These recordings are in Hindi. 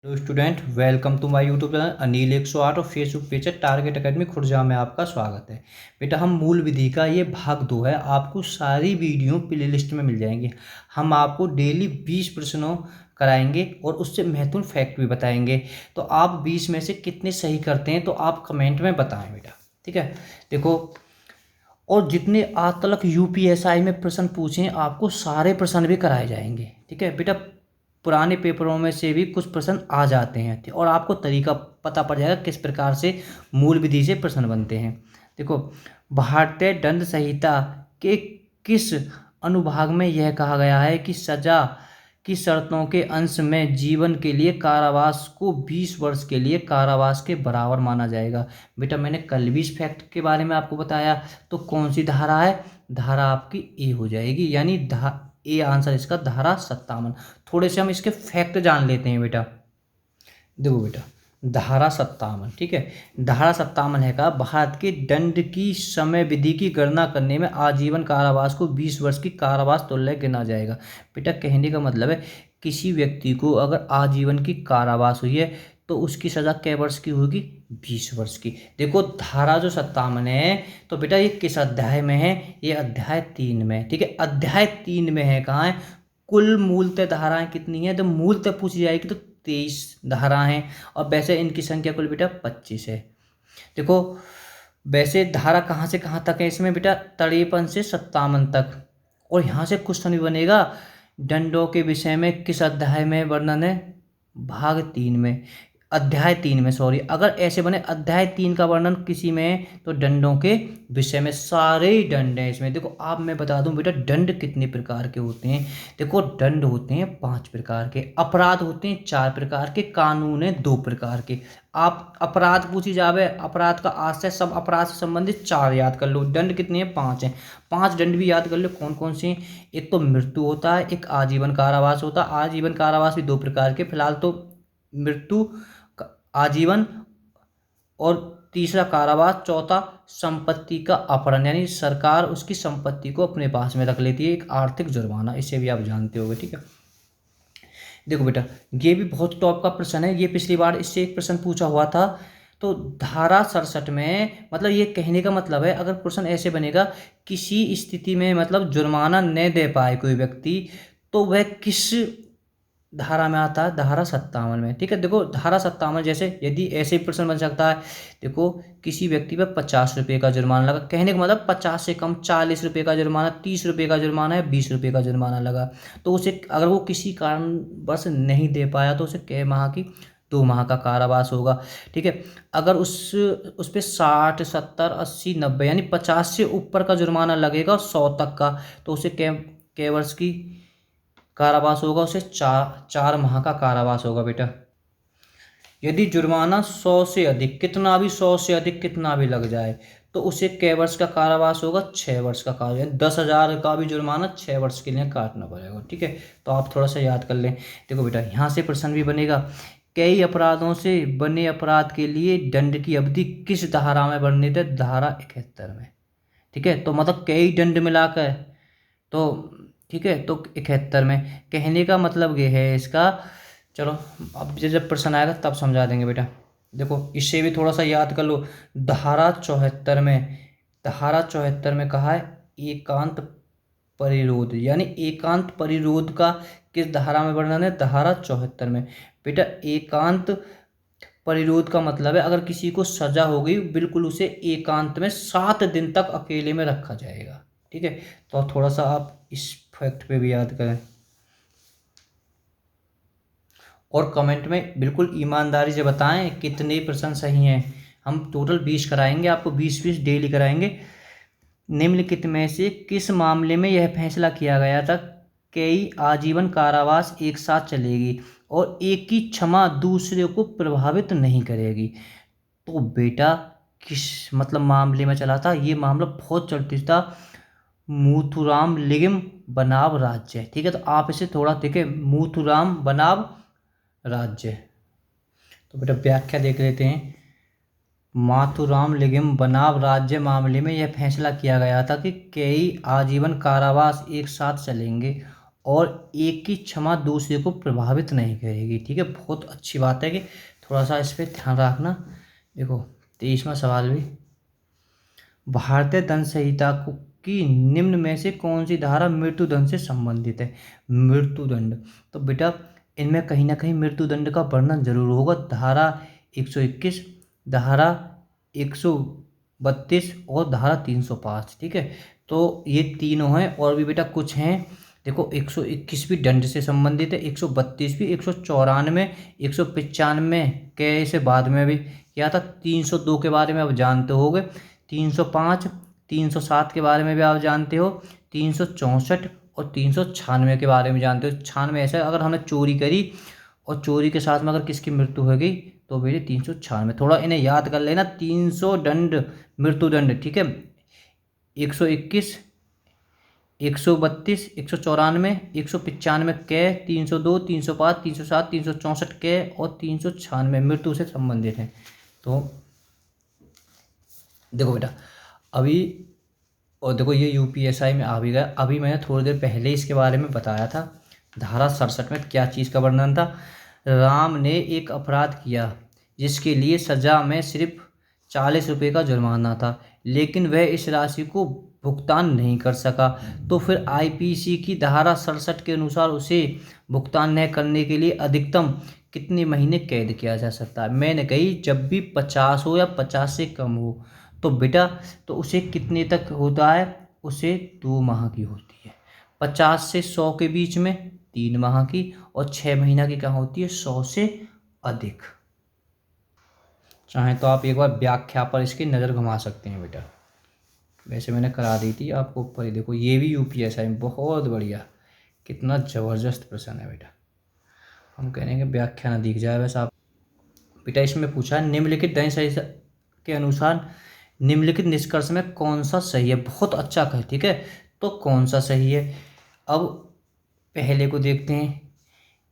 Hello student, welcome to my YouTube channel Anil 108 और फेसबुक पेज है टारगेट एकेडमी खुर्जा में आपका स्वागत है। बेटा, हम मूल विधि का ये भाग 2 है। आपको सारी वीडियो प्लेलिस्ट में मिल जाएंगी। हम आपको डेली 20 प्रश्नों कराएंगे और उससे महत्वपूर्ण फैक्ट भी बताएंगे। तो आप 20 में से कितने सही करते हैं तो आप कमेंट में बताएं बेटा। ठीक है, देखो, और जितने आज तक यूपीएसआई में प्रश्न पूछे आपको सारे प्रश्न भी कराए जाएंगे। ठीक है बेटा, पुराने पेपरों में से भी कुछ प्रश्न आ जाते हैं और आपको तरीका पता पड़ जाएगा किस प्रकार से मूल विधि से प्रश्न बनते हैं। देखो, भारतीय दंड संहिता के किस अनुभाग में यह कहा गया है कि सजा की शर्तों के अंश में जीवन के लिए कारावास को 20 वर्ष के लिए कारावास के बराबर माना जाएगा। बेटा, मैंने कल भी इस फैक्ट के बारे में आपको बताया। तो कौन सी धारा है? धारा आपकी ए हो जाएगी, यानी ए आंसर इसका धारा 57। थोड़े से हम इसके फैक्ट जान लेते हैं बेटा। देखो बेटा, धारा 57, ठीक है, धारा 57 है का भारत के दंड की समय विधि की गणना करने में आजीवन कारावास को 20 वर्ष की कारावास तुल्य गिना जाएगा। बेटा, कहने का मतलब है किसी व्यक्ति को अगर आजीवन की कारावास हुई है तो उसकी सजा कै वर्ष की होगी? 20 वर्ष की। देखो, धारा जो 57 है तो बेटा ये किस अध्याय में है? ये अध्याय 3 में। ठीक है, अध्याय 3 में है। कहाँ है? कुल मूलतः धाराएं कितनी है? तो मूलतः पूछी जाएगी तो 23 धाराएं हैं और वैसे इनकी संख्या कुल बेटा 25 है। देखो, वैसे धारा कहाँ से कहाँ तक है इसमें बेटा? 53 से 57 तक। और यहाँ से क्वेश्चन भी बनेगा, दंडों के विषय में किस अध्याय में वर्णन है? भाग 3 में, अध्याय 3 में, सॉरी। अगर ऐसे बने अध्याय 3 का वर्णन किसी में है तो दंडों के विषय में सारे ही दंड हैं इसमें। देखो, आप मैं बता दूं बेटा, दंड कितने प्रकार के होते हैं। देखो, दंड होते हैं 5 प्रकार के, अपराध होते हैं 4 प्रकार के, कानून है 2 प्रकार के। आप अपराध पूछी जावे, अपराध का आशय, सब अपराध से संबंधित 4 याद कर लो। दंड कितने हैं? 5 हैं। 5 दंड भी याद कर लो कौन कौन से हैं। एक तो मृत्यु होता है, एक आजीवन कारावास होता है। आजीवन कारावास भी 2 प्रकार के, फिलहाल तो मृत्यु, आजीवन, और तीसरा कारावास, चौथा संपत्ति का अपहरण, यानी सरकार उसकी संपत्ति को अपने पास में रख लेती है, एक आर्थिक जुर्माना। इसे भी आप जानते होंगे। ठीक है, देखो बेटा, ये भी बहुत टॉप का प्रश्न है। ये पिछली बार इससे एक प्रश्न पूछा हुआ था। तो धारा 67 में, मतलब ये कहने का मतलब है, अगर प्रश्न ऐसे बनेगा, किसी स्थिति में मतलब जुर्माना न दे पाए कोई व्यक्ति तो वह किस धारा में आता है? धारा 57 में। ठीक है, देखो, धारा 57 जैसे यदि ऐसे ही प्रश्न बन सकता है। देखो, किसी व्यक्ति पर 50 रुपये का जुर्माना लगा, कहने का मतलब 50 से कम, 40 रुपये का जुर्माना, 30 रुपये का जुर्माना है, 20 रुपये का जुर्माना लगा, तो उसे अगर वो किसी कारणवश नहीं दे पाया तो उसे कै माह की? 2 माह का कारावास होगा। ठीक है, अगर उस पर 60, 70, 80, 90 यानी 50 से ऊपर का जुर्माना लगेगा, 100 तक का, तो उसे कै वर्ष की कारावास होगा? उसे 4 माह का कारावास होगा बेटा। यदि जुर्माना 100 से अधिक, कितना भी 100 से अधिक कितना भी लग जाए तो उसे कै वर्ष का कारावास होगा? 6 वर्ष का कारावास। 10,000 का भी जुर्माना 6 वर्ष के लिए काटना पड़ेगा। ठीक है, तो आप थोड़ा सा याद कर लें। देखो बेटा, यहाँ से प्रश्न भी बनेगा, कई अपराधों से बने अपराध के लिए दंड की अवधि किस धारा में वर्णित है? धारा 71 में। ठीक है, तो मतलब कई दंड मिलाकर, तो ठीक है, तो 71 में। कहने का मतलब ये है इसका, चलो अब जब प्रश्न आएगा तब समझा देंगे बेटा। देखो, इससे भी थोड़ा सा याद कर लो। धारा 74 में, धारा 74 में कहा है एकांत परिरोध, यानी एकांत परिरोध का किस धारा में वर्णन है? धारा 74 में। बेटा, एकांत परिरोध का मतलब है अगर किसी को सजा हो गई, बिल्कुल उसे एकांत में 7 दिन तक अकेले में रखा जाएगा। ठीक है, तो थोड़ा सा आप इस फैक्ट पे भी याद करें और कमेंट में बिल्कुल ईमानदारी से बताएं कितने प्रश्न सही हैं। हम टोटल 20 कराएंगे, आपको 20-20 डेली कराएंगे। निम्नलिखित में से किस मामले में यह फैसला किया गया था कई आजीवन कारावास एक साथ चलेगी और एक की क्षमा दूसरे को प्रभावित नहीं करेगी? तो बेटा, किस मतलब मामले में चला था? ये मामला बहुत चर्चित था, मूथुराम लिगिम बनाव राज्य। ठीक है, तो आप इसे थोड़ा देखें, मूथुराम बनाव राज्य। तो बेटा व्याख्या देख लेते हैं। माथुराम लिगिम बनाव राज्य मामले में यह फैसला किया गया था कि कई आजीवन कारावास एक साथ चलेंगे और एक की क्षमा दूसरे को प्रभावित नहीं करेगी। ठीक है, बहुत अच्छी बात है कि थोड़ा सा इस पर ध्यान रखना। देखो 23वां सवाल भी, भारतीय दंड संहिता की निम्न में से कौन सी धारा मृत्युदंड से संबंधित है? मृत्युदंड, तो बेटा इनमें कहीं ना कहीं मृत्युदंड का वर्णन जरूर होगा। धारा 121, धारा 132 और धारा 305। ठीक है, तो ये तीनों हैं, और भी बेटा कुछ हैं। देखो 121 भी दंड से संबंधित है, 132 भी, 194, 195 के से बाद में भी क्या था, 302 के बारे में आप जानते होगे, 305, 307 के बारे में भी आप जानते हो, 364 और 396 के बारे में जानते हो। 96 ऐसा अगर हमने चोरी करी और चोरी के साथ में अगर किसकी मृत्यु हो गई तो बेटे 396, थोड़ा इन्हें याद कर लेना। 300 दंड मृत्युदंड, ठीक है, 121, 132, 194, 195 के, 302, 305, 307, 364 के और 396 मृत्यु से संबंधित हैं। तो देखो बेटा अभी, और देखो ये यूपीएसआई में आ भी गया। अभी मैंने थोड़ी देर पहले इसके बारे में बताया था। धारा 67 में क्या चीज़ का वर्णन था? राम ने एक अपराध किया जिसके लिए सजा में सिर्फ 40 रुपये का जुर्माना था, लेकिन वह इस राशि को भुगतान नहीं कर सका। तो फिर आईपीसी की धारा 67 के अनुसार उसे भुगतान न करने के लिए अधिकतम कितने महीने कैद किया जा सकता है? मैंने कही जब भी 50 हो या 50 से कम हो तो बेटा तो उसे कितने तक होता है? उसे 2 माह की होती है। 50 से 100 के बीच में 3 माह की, और 6 महीना की क्या होती है? 100 से अधिक। चाहे तो आप एक बार व्याख्या पर इसकी नज़र घुमा सकते हैं बेटा, वैसे मैंने करा दी थी आपको ऊपर ही। देखो ये भी यूपीएसआई में बहुत बढ़िया, कितना ज़बरदस्त प्रश्न है बेटा। हम कह रहे हैं कि व्याख्या ना दिख जाए वैसे आप। बेटा इसमें पूछा है निम्नलिखित दंड संहिता के अनुसार निम्नलिखित निष्कर्ष में कौन सा सही है? बहुत अच्छा कहे, ठीक है, तो कौन सा सही है? अब पहले को देखते हैं।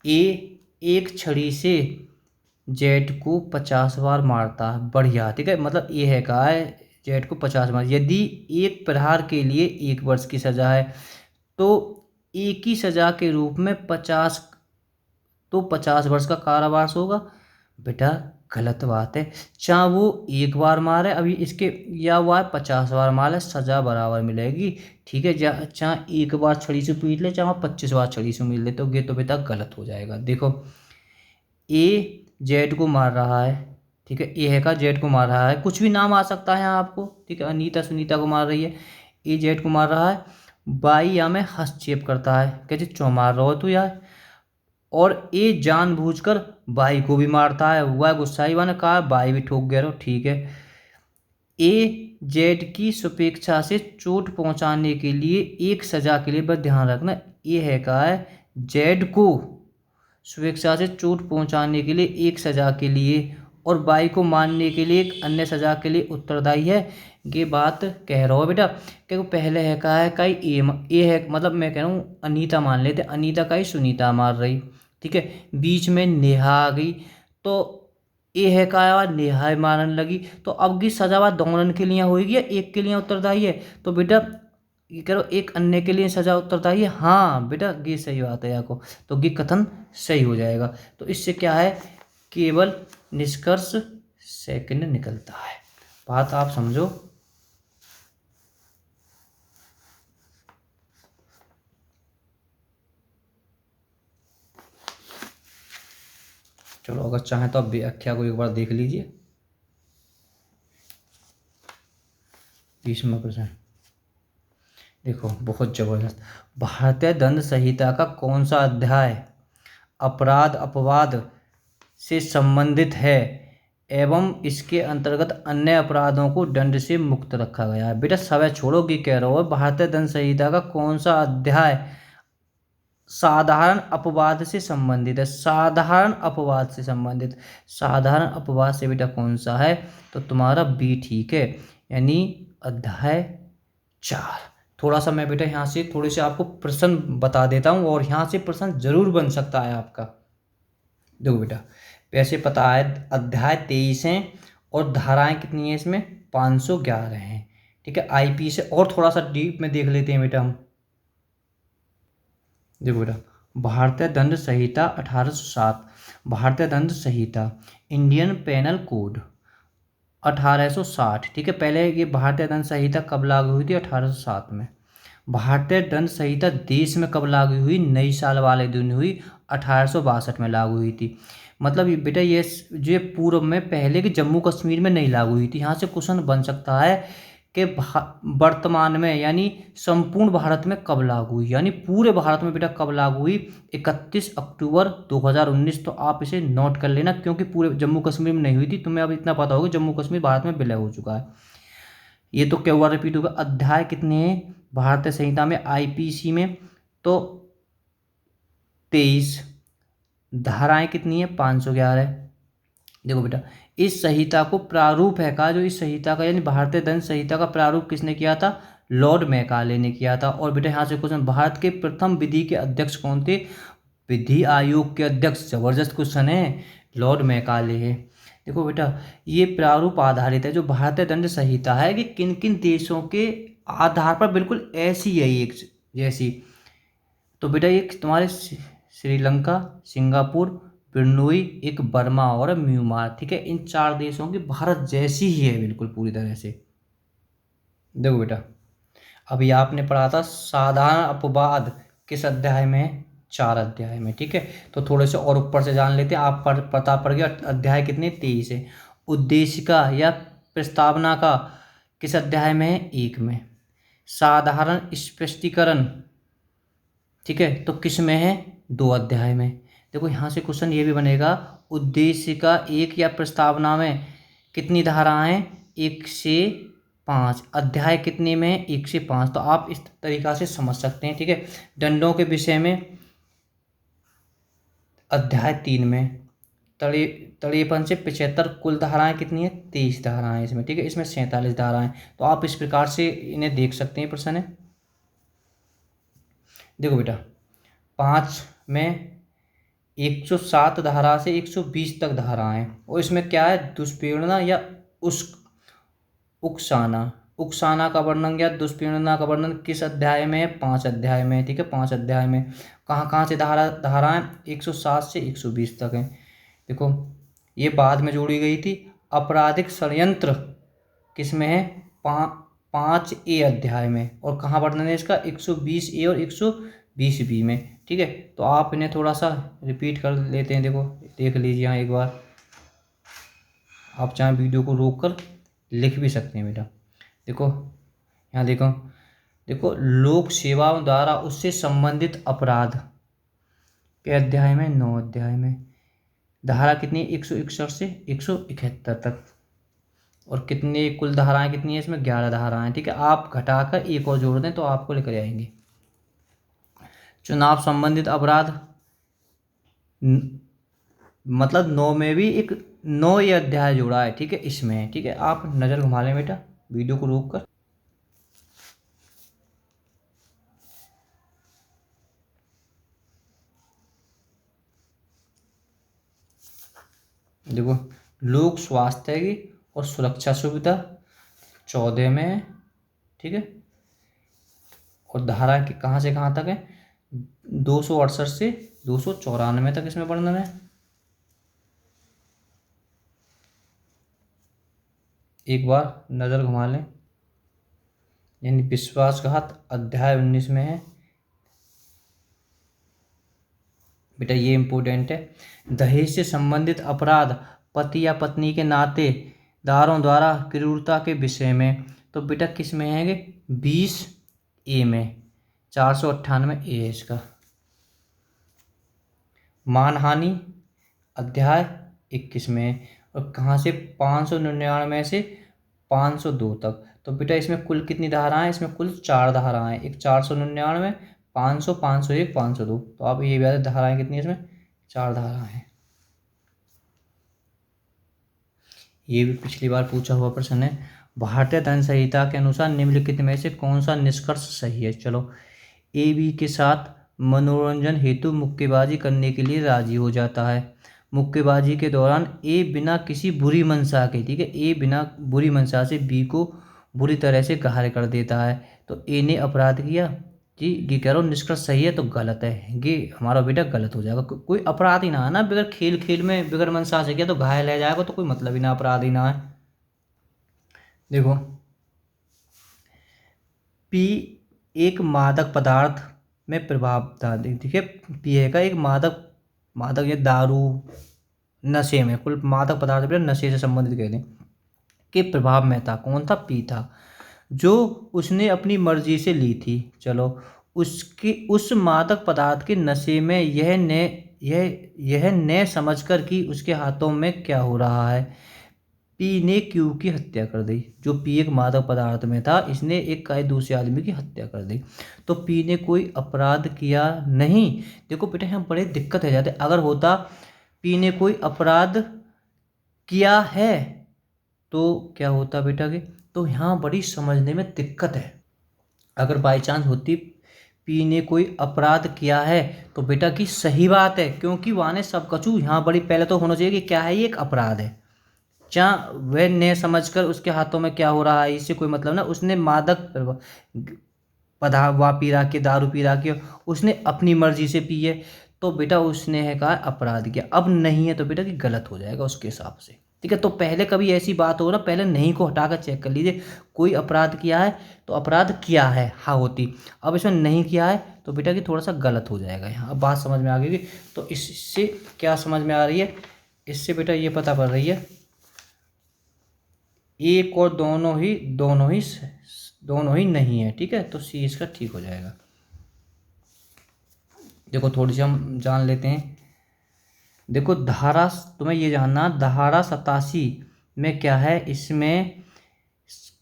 ए एक छड़ी से जेड को 50 बार मारता है, बढ़िया, ठीक है, मतलब ये है कहा है जेड को 50 बार। यदि एक प्रहार के लिए 1 वर्ष की सजा है तो एक ही सजा के रूप में 50 वर्ष का कारावास होगा। बेटा गलत बात है, चाहे वो 1 बार मारे, अभी इसके या वो 50 बार मारे, सजा बराबर मिलेगी। ठीक है, चाहे 1 बार छड़ी से पीट ले, चाहे 25 बार छड़ी से मिल ले, तो ये तो बेटा गलत हो जाएगा। देखो ए जेड को मार रहा है, ठीक है, ए है का जेड को मार रहा है, कुछ भी नाम आ सकता है आपको, ठीक है, अनीता सुनीता को मार रही है, ए जेड को मार रहा है। बाई या में हस्तक्षेप करता है, कहते क्यों मार रहा हो तू यार, और ए जानबूझकर बाई को भी मारता है, वह गुस्साई वाने कहा बाई भी ठोक गया, ठीक है। ए जेड की सुपेक्षा से चोट पहुंचाने के लिए एक सजा के लिए, बस ध्यान रखना, ए है कहा है जेड को स्वेच्छा से चोट पहुंचाने के लिए एक सजा के लिए और बाई को मारने के लिए एक अन्य सजा के लिए उत्तरदायी है। ये बात कह रहा हो बेटा, क्योंकि पहले है कहा है कई ए है, मतलब मैं कह रहा हूँ अनीता मान लेते, अनीता का ही सुनीता मार रही, ठीक है, बीच में नेहा आ गई तो ए है कहा नेहा मारने लगी, तो अब की सजा दोनों के लिए होगी या एक के लिए उत्तरदायी है? तो बेटा ये करो एक अन्य के लिए सजा उत्तरदायी है। हाँ बेटा ये सही बात है आपको, तो ये कथन सही हो जाएगा। तो इससे क्या है, केवल निष्कर्ष सेकंड निकलता है। बात आप समझो। चलो अगर चाहें तो आप व्याख्या को एक बार देख लीजिए। 20वां प्रश्न देखो बहुत जबरदस्त, भारतीय दंड संहिता का कौन सा अध्याय अपराध अपवाद से संबंधित है एवं इसके अंतर्गत अन्य अपराधों को दंड से मुक्त रखा गया है? बेटा सब छोड़ो कि कह रहा हो, भारतीय दंड संहिता का कौन सा अध्याय साधारण अपवाद से संबंधित है? साधारण अपवाद से संबंधित, साधारण अपवाद से बेटा कौन सा है? तो तुम्हारा बी ठीक है, यानी अध्याय 4। थोड़ा सा मैं बेटा यहाँ से थोड़े से आपको प्रश्न बता देता हूँ और यहाँ से प्रश्न जरूर बन सकता है आपका। देखो बेटा वैसे पता है अध्याय 23 हैं और धाराएं कितनी हैं इसमें? 511 हैं, ठीक है। आईपी से और थोड़ा सा डीप में देख लेते हैं बेटा हम। देखो बेटा, भारतीय दंड संहिता 1807, भारतीय दंड संहिता, इंडियन पेनल कोड 1860, ठीक है। पहले ये भारतीय दंड संहिता कब लागू हुई थी? 1807 में। भारतीय दंड संहिता देश में कब लागू हुई? नई साल वाले दिन हुई, 1862 में लागू हुई थी। मतलब ये बेटा, ये जो ये पूर्व में पहले की जम्मू कश्मीर में नहीं लागू हुई थी। यहाँ से क्वेश्चन बन सकता है कि वर्तमान में यानी संपूर्ण भारत में कब लागू हुई, यानी पूरे भारत में बेटा कब लागू हुई? 31 अक्टूबर 2019। तो आप इसे नोट कर लेना, क्योंकि पूरे जम्मू कश्मीर में नहीं हुई थी। तुम्हें अब इतना पता होगा जम्मू कश्मीर भारत में विलय हो चुका है। ये तो क्या हुआ, रिपीट होगा। अध्याय कितने हैं भारतीय संहिता में, आईपीसी में? तो 23। धाराएं कितनी है? 511। देखो बेटा, इस संहिता को प्रारूप है कहा, जो इस संहिता का यानी भारतीय दंड संहिता का प्रारूप किसने किया था? लॉर्ड मैकाले ने किया था। और बेटा यहाँ से क्वेश्चन, भारत के प्रथम विधि के अध्यक्ष कौन थे? विधि आयोग के अध्यक्ष, जबरदस्त क्वेश्चन है, लॉर्ड मैकाले है। देखो बेटा, ये प्रारूप आधारित है, जो भारतीय दंड संहिता है कि किन किन देशों के आधार पर बिल्कुल ऐसी है एक जैसी। तो बेटा ये तुम्हारे श्रीलंका, सिंगापुर, ब्रुनई, एक बर्मा और म्यांमार, ठीक है। इन 4 देशों की भारत जैसी ही है बिल्कुल पूरी तरह से। देखो बेटा, अभी आपने पढ़ा था साधारण अपवाद, किस अध्याय में? 4 अध्याय में, ठीक है। तो थोड़े से और ऊपर से जान लेते हैं। आप पता पड़ गया अध्याय कितने? 23 है। उद्देशिका या प्रस्तावना का किस अध्याय में है? 1 में। साधारण स्पष्टीकरण, ठीक है, तो किस में है? 2 अध्याय में। देखो यहाँ से क्वेश्चन ये भी बनेगा, उद्देशिका 1 या प्रस्तावना में कितनी धाराएं? 1 से 5। अध्याय कितने में? 1 से 5। तो आप इस तरीका से समझ सकते हैं, ठीक है। दंडों के विषय में अध्याय 3 में, तड़े तड़ेपन से 75, कुल धाराएं कितनी है? 23 धाराएं इसमें, ठीक है। इसमें 47 धाराएं। तो आप इस प्रकार से इन्हें देख सकते हैं, प्रश्न है। देखो बेटा, 5 में 107 धारा से 120 तक धाराएं, और इसमें क्या है? दुष्प्रेरणा या उस उकसाना, उकसाना का वर्णन या दुष्प्रेरणा का वर्णन किस अध्याय में है? 5 अध्याय में, ठीक है। 5 अध्याय में कहाँ कहाँ से धाराएं 107 से 120 तक हैं। देखो ये बाद में जोड़ी गई थी। आपराधिक षड्यंत्र किस में है? 5A अध्याय में। और कहाँ वर्णन है इसका? 120A और 120B में, ठीक है। तो आप इन्हें थोड़ा सा रिपीट कर लेते हैं। देखो देख लीजिए यहाँ एक बार, आप चाहें वीडियो को रोक कर लिख भी सकते हैं बेटा। देखो यहाँ देखो, देखो लोक सेवाओं द्वारा उससे संबंधित अपराध के अध्याय में, 9 अध्याय में धारा कितनी? 161 से 171 तक। और कितनी कुल धाराएं कितनी है इसमें? 11 धाराएं, ठीक है। आप घटाकर एक और जोड़ दें तो आपको लेकर आएंगे। चुनाव संबंधित अपराध, मतलब 9 में भी एक 9 ये अध्याय जोड़ा है, ठीक है, इसमें, ठीक है। आप नज़र घुमा लें बेटा वीडियो को रोक कर। देखो लोक स्वास्थ्य की और सुरक्षा सुविधा 14 में है, ठीक है। और धारा के कहाँ से कहाँ तक है? 268 से 294 तक इसमें वर्णन है। एक बार नज़र घुमा लें। यानी विश्वासघात अध्याय 19 में है बेटा, ये इम्पोर्टेंट है। दहेज से संबंधित अपराध पति या पत्नी के नातेदारों द्वारा क्रूरता के विषय में, तो बेटा किस में है? 20A में, 498A है इसका। मानहानि अध्याय 21 में है। और कहाँ से? 599 से 502 तक। तो बेटा इसमें कुल कितनी धाराएं? इसमें कुल 4 धाराएं, एक 499, 500, 501, 502। तो आप ये भी धाराएं कितनी है इसमें? 4 धाराएं हैं। ये भी पिछली बार पूछा हुआ प्रश्न है। भारतीय दंड संहिता के अनुसार निम्नलिखित में से कौन सा निष्कर्ष सही है? चलो, ए बी के साथ मनोरंजन हेतु मुक्केबाजी करने के लिए राजी हो जाता है। मुक्केबाजी के दौरान ए बिना किसी बुरी मंशा के, ठीक है, ए बिना बुरी मंशा से बी को बुरी तरह से घायल कर देता है। तो ए ने अपराध किया, जी ये कह रहा हूँ निष्कर्ष सही है तो गलत है, ये हमारा बेटा गलत हो जाएगा। कोई अपराध ही ना है ना, बगैर खेल खेल में बगैर मनसा से किया तो घायल रह जाएगा, तो कोई मतलब ही ना, अपराध ही ना है। देखो, पी एक मादक पदार्थ में प्रभाव था, देखिए पी है का एक मादक, मादक ये दारू, नशे में, कुल मादक पदार्थ भी नशे से संबंधित कह दें, के प्रभाव में था। कौन था? पी था, जो उसने अपनी मर्जी से ली थी। चलो, उसके उस मादक पदार्थ के नशे में यह न समझकर कि उसके हाथों में क्या हो रहा है, पी ने क्यू की हत्या कर दी। जो पी एक मादक पदार्थ में था, इसने एक दूसरे आदमी की हत्या कर दी। तो पी ने कोई अपराध किया नहीं। देखो बेटा यहाँ बड़े दिक्कत है जाते, अगर होता पी ने कोई अपराध किया है तो क्या होता बेटा कि, तो यहाँ बड़ी समझने में दिक्कत है। अगर बाई चांस होती पी ने कोई अपराध किया है तो बेटा की सही बात है, क्योंकि वहाँ ने सब कछु, यहाँ बड़ी पहले तो होना चाहिए कि क्या है, ये एक अपराध है। जहाँ वह ने समझकर उसके हाथों में क्या हो रहा है, इससे कोई मतलब ना, उसने मादक पदार्थ वा पी रहा के, दारू पी रहा के, उसने अपनी मर्जी से पी है, तो बेटा उसने है कहा अपराध किया। अब नहीं है तो बेटा कि गलत हो जाएगा उसके हिसाब से, ठीक है। तो पहले कभी ऐसी बात हो ना, पहले नहीं को हटाकर चेक कर लीजिए, कोई अपराध किया है तो अपराध किया है हाँ होती, अब इसमें नहीं किया है तो बेटा कि थोड़ा सा गलत हो जाएगा यहाँ। अब बात समझ में आ गई। तो इससे क्या समझ में आ रही है, इससे बेटा ये पता पड़ रही है एक और दोनों ही नहीं है, ठीक है। तो सी इसका ठीक हो जाएगा। देखो थोड़ी सी हम जान लेते हैं। देखो धारा, तुम्हें ये जानना, धारा 87 में क्या है, इसमें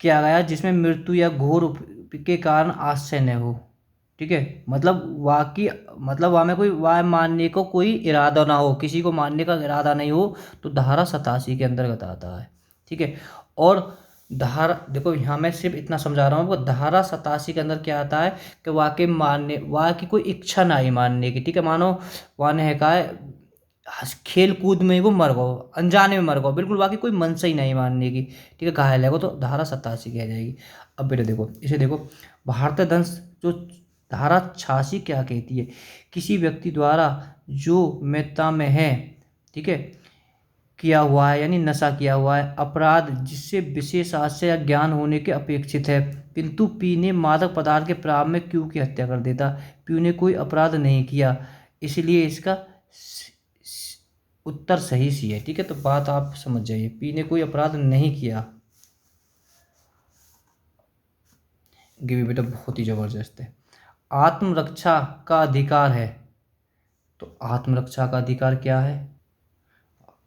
क्या गया जिसमें मृत्यु या घोर के कारण आश्चर्य न हो, ठीक है। मतलब वाकई, मतलब वहाँ में कोई वाह मारने को कोई इरादा ना हो, किसी को मारने का इरादा नहीं हो, तो धारा 87 के अंतर्गत आता है, ठीक है। और धारा, देखो यहाँ मैं सिर्फ इतना समझा रहा हूँ आपको, धारा 87 के अंदर क्या आता है कि वाकई मारने, वहाँ की कोई इच्छा ना ही मारने की, ठीक है। मानो वहाँ ने कहा है खेल कूद में वो मर गो, अनजाने में मर गो, बिल्कुल बाकी कोई मन से ही नहीं मारने की, ठीक है, घायल है वो, तो धारा 87 की आ जाएगी। अब बेटा देखो इसे देखो, भारतीय दंड जो धारा 86 क्या कहती है, किसी व्यक्ति द्वारा जो मृत्यु में है, ठीक है, किया हुआ है, यानी नशा किया हुआ है, अपराध जिससे विशेष आशय या ज्ञान होने के अपेक्षित है, किंतु पी ने मादक पदार्थ के प्रभाव में क्यू की हत्या कर देता। पी ने कोई अपराध नहीं किया, इसलिए इसका उत्तर सही सी है, ठीक है। तो बात आप समझ जाइए, पी ने कोई अपराध नहीं किया। ये भी बेटा बहुत ही जबरदस्त है। आत्मरक्षा का अधिकार है, तो आत्मरक्षा का अधिकार क्या है,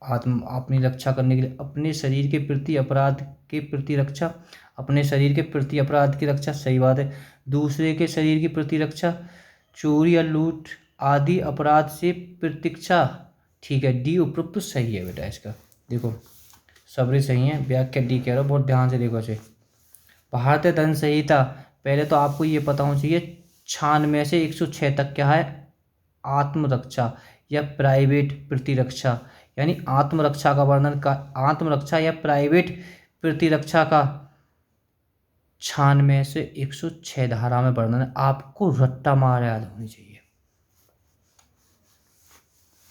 अपनी रक्षा करने के लिए, अपने शरीर के प्रति अपराध के प्रति रक्षा, अपने शरीर के प्रति अपराध की रक्षा, सही बात है। दूसरे के शरीर की प्रति रक्षा, चोरी या लूट आदि अपराध से प्रतीक्षा, ठीक है। डी उपयुक्त तो सही है बेटा इसका। देखो सबरी सही है, व्याख्या डी कह रहा हूँ, बहुत ध्यान से देखो इसे। भारतीय दंड संहिता, पहले तो आपको ये पता होना चाहिए 96 से 106 तक क्या है, आत्मरक्षा या प्राइवेट प्रतिरक्षा, यानी आत्मरक्षा का वर्णन का, आत्मरक्षा या प्राइवेट प्रतिरक्षा का 96 से 106 धारा में वर्णन है। आपको रट्टा मार याद होनी चाहिए।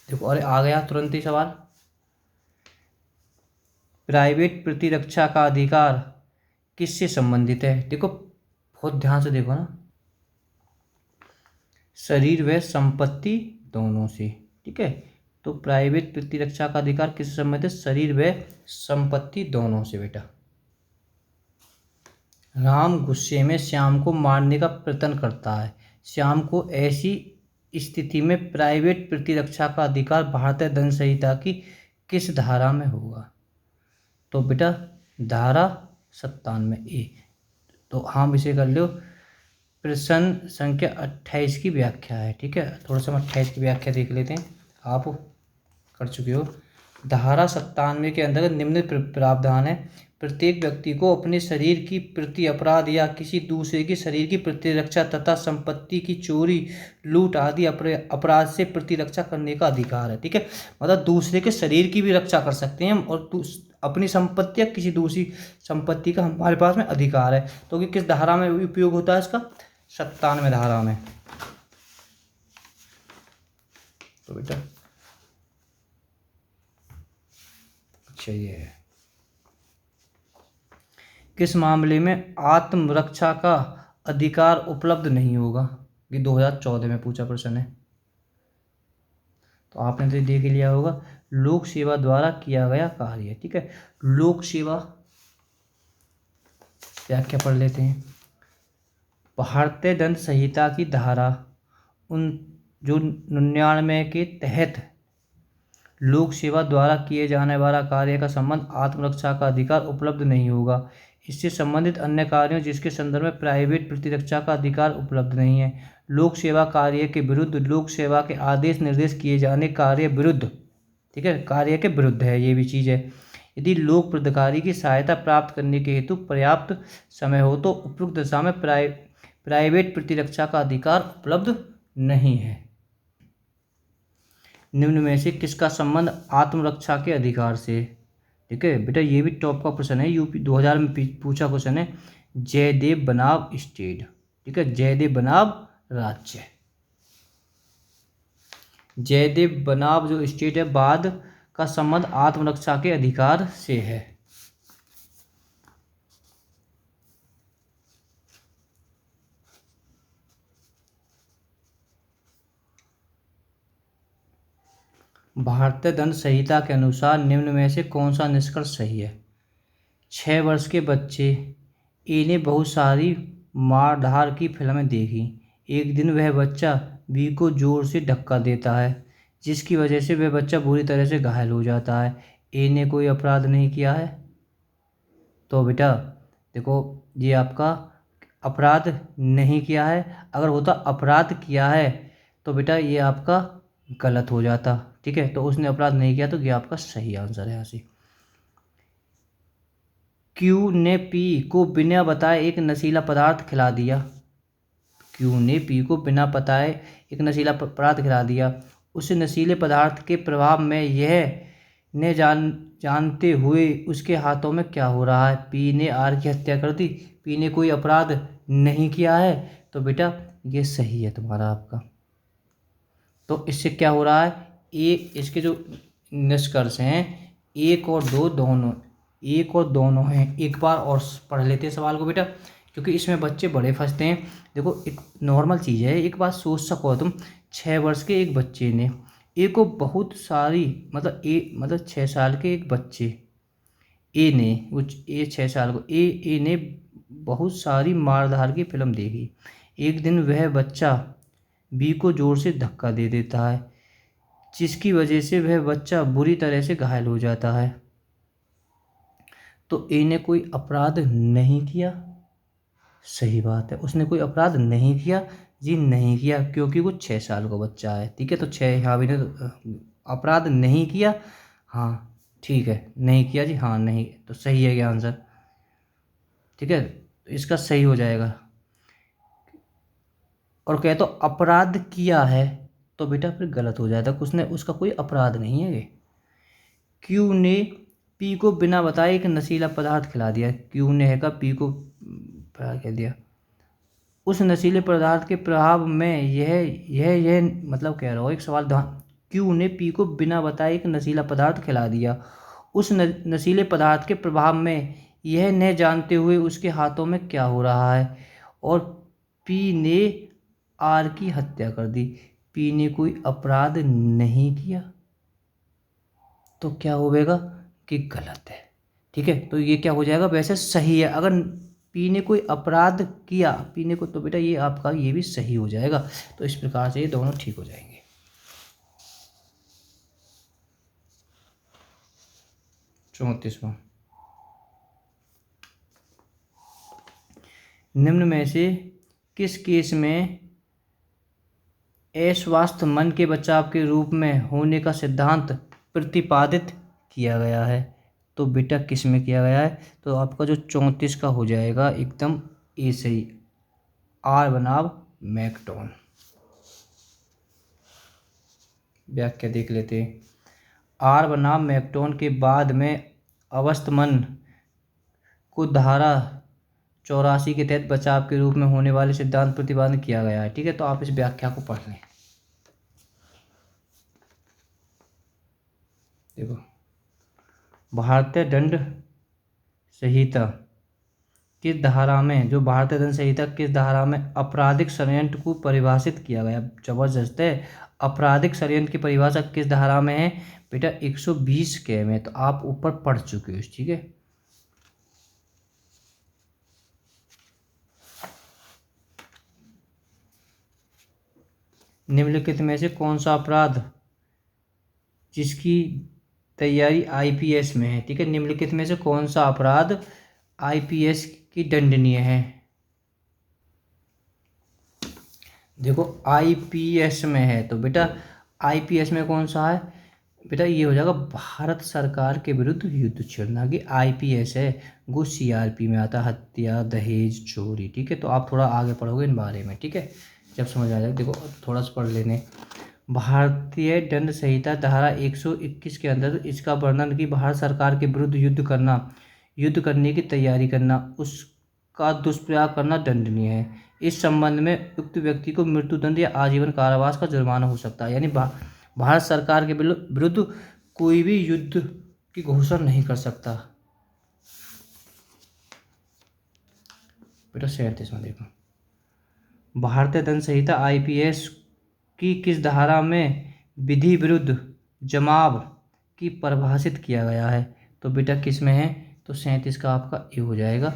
देखो अरे आ गया तुरंत ही सवाल, प्राइवेट प्रतिरक्षा का अधिकार किससे संबंधित है। देखो बहुत ध्यान से देखो ना, शरीर व संपत्ति दोनों से, ठीक है। तो प्राइवेट प्रतिरक्षा का अधिकार किससे संबंधित है, शरीर व संपत्ति दोनों से बेटा। राम गुस्से में श्याम को मारने का प्रयत्न करता है, श्याम को ऐसी स्थिति में प्राइवेट प्रतिरक्षा का अधिकार भारतीय दंड संहिता की किस धारा में होगा, तो बेटा धारा 97A। तो हम इसे कर लो, प्रश्न संख्या 28 की व्याख्या है, ठीक है। थोड़ा सा हम 28 की व्याख्या देख लेते हैं, आप कर चुके हो। धारा 97 के अंतर्गत निम्न प्रावधान है, प्रत्येक व्यक्ति को अपने शरीर की प्रति अपराध या किसी दूसरे के शरीर की प्रतिरक्षा तथा संपत्ति की चोरी, लूट आदि अपराध से प्रतिरक्षा करने का अधिकार है, ठीक है। मतलब दूसरे के शरीर की भी रक्षा कर सकते हैं हम, और अपनी संपत्ति या किसी दूसरी संपत्ति का हमारे पास में अधिकार है। तो कि किस धारा में उपयोग होता है इसका, 97 धारा में। तो बेटा अच्छा ये है, किस मामले में आत्मरक्षा का अधिकार उपलब्ध नहीं होगा? ये 2014 में पूछा प्रश्न है। तो आपने तो देख लिया होगा, लोक सेवा द्वारा किया गया कार्य। ठीक है, लोक सेवा व्याख्या पढ़ लेते हैं। भारतीय दंड संहिता की धारा उन जो 99 के तहत लोक सेवा द्वारा किए जाने वाला कार्य का संबंध आत्मरक्षा का अधिकार उपलब्ध नहीं होगा। इससे संबंधित अन्य कार्यों जिसके संदर्भ में प्राइवेट प्रतिरक्षा का अधिकार उपलब्ध नहीं है। लोक सेवा कार्य के विरुद्ध लोक सेवा के आदेश निर्देश किए जाने कार्य विरुद्ध, ठीक है, कार्य के विरुद्ध है ये भी चीज़ है। यदि लोक प्राधिकारी की सहायता प्राप्त करने के हेतु पर्याप्त समय हो तो उपयुक्त दशा में प्राइवेट प्रतिरक्षा का अधिकार उपलब्ध नहीं है। निम्न में से किसका संबंध आत्मरक्षा के अधिकार से? ठीक है बेटा, ये भी टॉप का प्रश्न है, यूपी 2000 में पूछा क्वेश्चन है। जयदेव बनाम स्टेट, ठीक है, जयदेव बनाम राज्य। जयदेव बनाम जो स्टेट है बाद का संबंध आत्मरक्षा के अधिकार से है। भारतीय दंड संहिता के अनुसार निम्न में से कौन सा निष्कर्ष सही है? 6 वर्ष के बच्चे ए ने बहुत सारी मारधार की फिल्में देखी। एक दिन वह बच्चा बी को जोर से धक्का देता है जिसकी वजह से वह बच्चा बुरी तरह से घायल हो जाता है। ए ने कोई अपराध नहीं किया है। तो बेटा देखो, ये आपका अपराध नहीं किया है। अगर होता अपराध किया है तो बेटा ये आपका गलत हो जाता। ठीक है, तो उसने अपराध नहीं किया तो ये आपका सही आंसर है यहाँ से। क्यू ने पी को बिना बताए एक नशीला पदार्थ खिला दिया। क्यू ने पी को बिना बताए एक नशीला पदार्थ खिला दिया। उस नशीले पदार्थ के प्रभाव में यह ने जानते हुए उसके हाथों में क्या हो रहा है? पी ने आर की हत्या कर दी। पी ने कोई अपराध नहीं किया है। तो बेटा ये सही है तुम्हारा आपका। तो इससे क्या हो रहा है, इसके जो निष्कर्ष हैं एक और दोनों हैं। एक बार और पढ़ लेते हैं सवाल को बेटा, क्योंकि इसमें बच्चे बड़े फंसते हैं। देखो एक नॉर्मल चीज़ है, एक बात सोच सको तुम। 6 वर्ष के एक बच्चे ने ए को बहुत सारी मतलब 6 साल के एक बच्चे ए ने कुछ 6 साल को ए ने बहुत सारी मारधार की फिल्म देखी। एक दिन वह बच्चा बी को जोर से धक्का दे देता है जिसकी वजह से वह बच्चा बुरी तरह से घायल हो जाता है। तो ए ने कोई अपराध नहीं किया। सही बात है, उसने कोई अपराध नहीं किया जी, नहीं किया, क्योंकि वो 6 साल का बच्चा है। ठीक है, तो 6 हाँ भी ने अपराध नहीं किया। हाँ ठीक है, नहीं किया जी, हाँ नहीं, तो सही है क्या आंसर? ठीक है, तो इसका सही हो जाएगा। और कहे तो अपराध किया है तो बेटा फिर गलत हो जाता, उसने उसका कोई अपराध नहीं है ये। क्यू ने पी को बिना बताए एक नशीला पदार्थ खिला दिया। क्यू ने है का पी को कह दिया। उस नशीले पदार्थ के प्रभाव में यह मतलब कह रहा हूँ, एक सवाल ध्यान। क्यू ने पी को बिना बताए एक नशीला पदार्थ खिला दिया। उस नशीले पदार्थ के प्रभाव में यह न जानते हुए उसके हाथों में क्या हो रहा है, और पी ने आर की हत्या कर दी। पी ने कोई अपराध नहीं किया, तो क्या होगा कि गलत है। ठीक है, तो ये क्या हो जाएगा, वैसे सही है। अगर पी ने कोई अपराध किया पी ने को, तो बेटा ये आपका ये भी सही हो जाएगा। तो इस प्रकार से ये दोनों ठीक हो जाएंगे। 34वां, निम्न में से किस केस में अस्वस्थ मन के बचाव के रूप में होने का सिद्धांत प्रतिपादित किया गया है? तो बेटा किस में किया गया है? तो आपका जो 34 का हो जाएगा एकदम ए सही, आर बनाम मैकटोन। व्याख्या देख लेते हैं। आर बनाम मैकटोन के बाद में अवस्थ मन को धारा 84 के तहत बचाव के रूप में होने वाले सिद्धांत प्रतिपादन किया गया है। ठीक है, तो आप इस व्याख्या को पढ़ लें। देखो, भारतीय दंड संहिता किस धारा में, जो भारतीय दंड संहिता किस धारा में आपराधिक षड्यंत्र को परिभाषित किया गया। जबरदस्त है। आपराधिक षड्यंत्र की परिभाषा किस धारा में है बेटा? 120 के में। तो आप ऊपर पढ़ चुके हो। ठीक है, निम्नलिखित में से कौन सा अपराध जिसकी तैयारी आईपीएस में है? ठीक है, निम्नलिखित में से कौन सा अपराध आईपीएस की दंडनीय है? देखो, आईपीएस में है तो बेटा आईपीएस में कौन सा है बेटा? ये हो जाएगा भारत सरकार के विरुद्ध युद्ध छेड़ना। कि आईपीएस है वो सीआरपी में आता है, हत्या, दहेज, चोरी। ठीक है, तो आप थोड़ा आगे पढ़ोगे इन बारे में। ठीक है, जब समझ आ जाएगा। देखो थोड़ा सा पढ़ लेने। भारतीय दंड संहिता धारा 121 के अंदर इसका वर्णन कि भारत सरकार के विरुद्ध युद्ध करने की तैयारी करना, उसका दुष्प्रयोग करना दंडनीय है। इस संबंध में उक्त व्यक्ति को मृत्युदंड या आजीवन कारावास का जुर्माना हो सकता है। यानी भारत सरकार के विरुद्ध कोई भी युद्ध की घोषणा नहीं कर सकता। बेटा 37 में देखो, भारतीय दंड संहिता आईपीएस की किस धारा में विधि विरुद्ध जमाव की परिभाषित किया गया है? तो बेटा किस में है? तो 37 का आपका ये हो जाएगा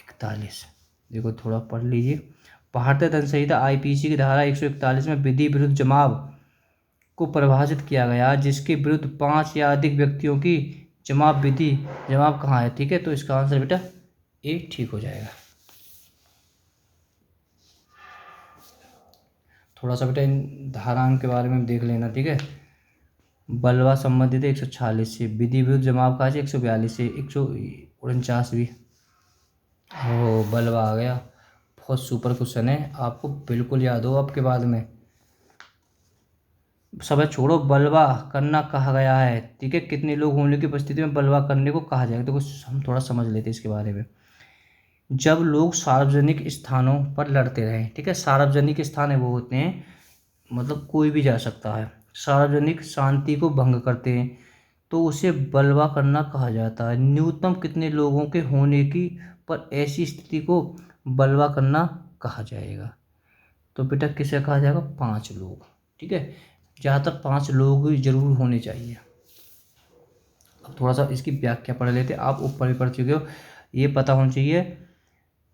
41। देखो थोड़ा पढ़ लीजिए। भारतीय दंड संहिता आईपीसी की धारा 141 में विधि विरुद्ध जमाव को परिभाषित किया गया, जिसके विरुद्ध 5 या अधिक व्यक्तियों की जमाव कहाँ है? ठीक है, तो इसका आंसर बेटा ए ठीक हो जाएगा। थोड़ा सा बेटा इन धाराओं के बारे में देख लेना। ठीक है, बलवा संबंधित है 146 से, विधि विरुद्ध जमाव कहाँ से? 142 से, 149 भी। हो बलवा आ गया। बहुत सुपर क्वेश्चन है, आपको बिल्कुल याद हो आपके बाद में। सब छोड़ो, बलवा करना कहा गया है। ठीक है, कितने लोग होने की उपस्थिति में बलवा करने को कहा जाएगा? तो हम थोड़ा समझ लेते हैं इसके बारे में। जब लोग सार्वजनिक स्थानों पर लड़ते रहें। ठीक है, सार्वजनिक स्थान है वो होते हैं, मतलब कोई भी जा सकता है, सार्वजनिक शांति को भंग करते हैं तो उसे बलवा करना कहा जाता है। न्यूनतम कितने लोगों के होने की पर ऐसी स्थिति को बलवा करना कहा जाएगा? तो बेटा किसे कहा जाएगा? 5 लोग। ठीक है, ज़्यादातर 5 लोग जरूर होने चाहिए। अब थोड़ा सा इसकी व्याख्या पढ़ लेते हैं। आप ऊपर भी पढ़ चुके हो, ये पता होना चाहिए।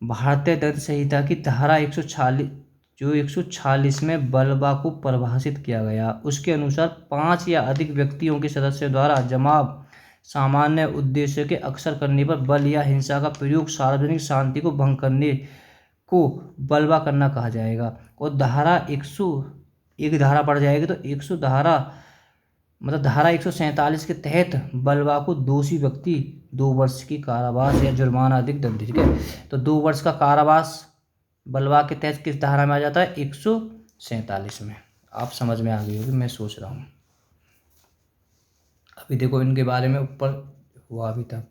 भारतीय दंड संहिता की धारा 146 में बलवा को परिभाषित किया गया, उसके अनुसार 5 या अधिक व्यक्तियों के सदस्यों द्वारा जमाव सामान्य उद्देश्य के अक्सर करने पर बल या हिंसा का प्रयोग सार्वजनिक शांति को भंग करने को बलवा करना कहा जाएगा। और धारा 101 धारा पड़ जाएगी तो 100 धारा मतलब धारा 147 के तहत बलवा को दोषी व्यक्ति 2 वर्ष की कारावास या जुर्माना अधिक दंड। ठीक है, तो 2 वर्ष का कारावास बलवा के तहत किस धारा में आ जाता है? 147 में। आप समझ में आ गई होगी, मैं सोच रहा हूँ। अभी देखो इनके बारे में ऊपर हुआ अभी तक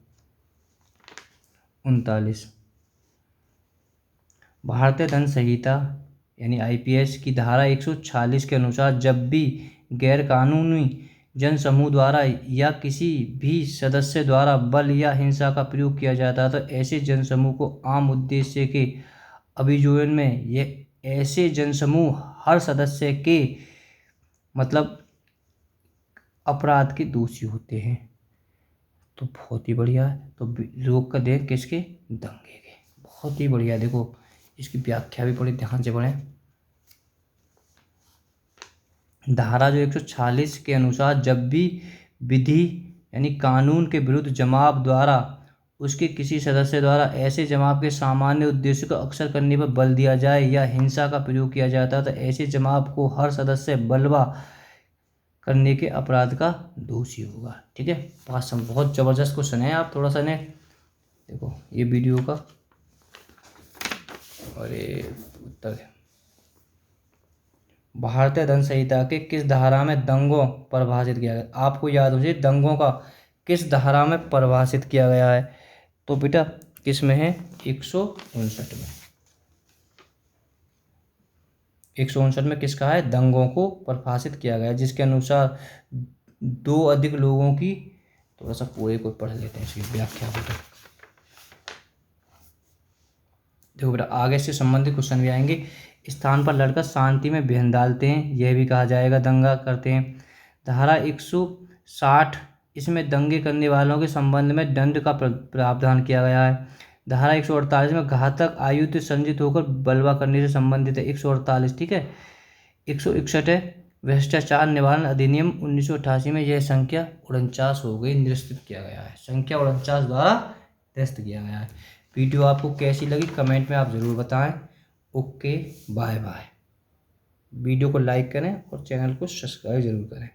39। भारतीय दंड संहिता यानी आईपीएस की धारा 146 के अनुसार जब भी गैरकानूनी जनसमूह द्वारा या किसी भी सदस्य द्वारा बल या हिंसा का प्रयोग किया जाता है तो ऐसे जनसमूह को आम उद्देश्य के अभियोजन में यह ऐसे जनसमूह हर सदस्य के मतलब अपराध के दोषी होते हैं। तो बहुत ही बढ़िया है। तो रोक कर दें किसके? दंगे के। बहुत ही बढ़िया। देखो इसकी व्याख्या भी बड़ी ध्यान से पढ़ें। धारा जो 146 के अनुसार जब भी विधि यानी कानून के विरुद्ध जमाव द्वारा उसके किसी सदस्य द्वारा ऐसे जमाव के सामान्य उद्देश्य को अक्सर करने पर बल दिया जाए या हिंसा का प्रयोग किया जाता है तो ऐसे जमाव को हर सदस्य बलवा करने के अपराध का दोषी होगा। ठीक है, बहुत ज़बरदस्त क्वेश्चन है। आप थोड़ा सा ने देखो ये वीडियो का और ये उत्तर है। भारतीय दंड संहिता के किस धारा में दंगों परिभाषित किया गया? आपको याद हो जाए दंगों का किस धारा में परिभाषित किया गया है। तो बेटा किस में है? 159 में। 159 में किसका है? दंगों को परिभाषित किया गया, जिसके अनुसार 2 अधिक लोगों की, थोड़ा सा पूरे को पढ़ लेते हैं इसकी व्याख्या बेटा। देखो बेटा, आगे से संबंधित क्वेश्चन भी आएंगे। स्थान पर लड़कर शांति में बहन डालते हैं, यह भी कहा जाएगा दंगा करते हैं। धारा 160, इसमें दंगे करने वालों के संबंध में दंड का प्रावधान किया गया है। धारा 148 में घातक आयुध संचित होकर बलवा करने से संबंधित है, 148, ठीक है। 161 है भ्रष्टाचार निवारण अधिनियम 1988 में, यह संख्या 49 हो गई, निरस्त किया गया है, संख्या 49 द्वारा निरस्त किया गया है। वीडियो आपको कैसी लगी कमेंट में आप ज़रूर बताएं। Okay, bye bye. वीडियो को लाइक करें और चैनल को सब्सक्राइब जरूर करें।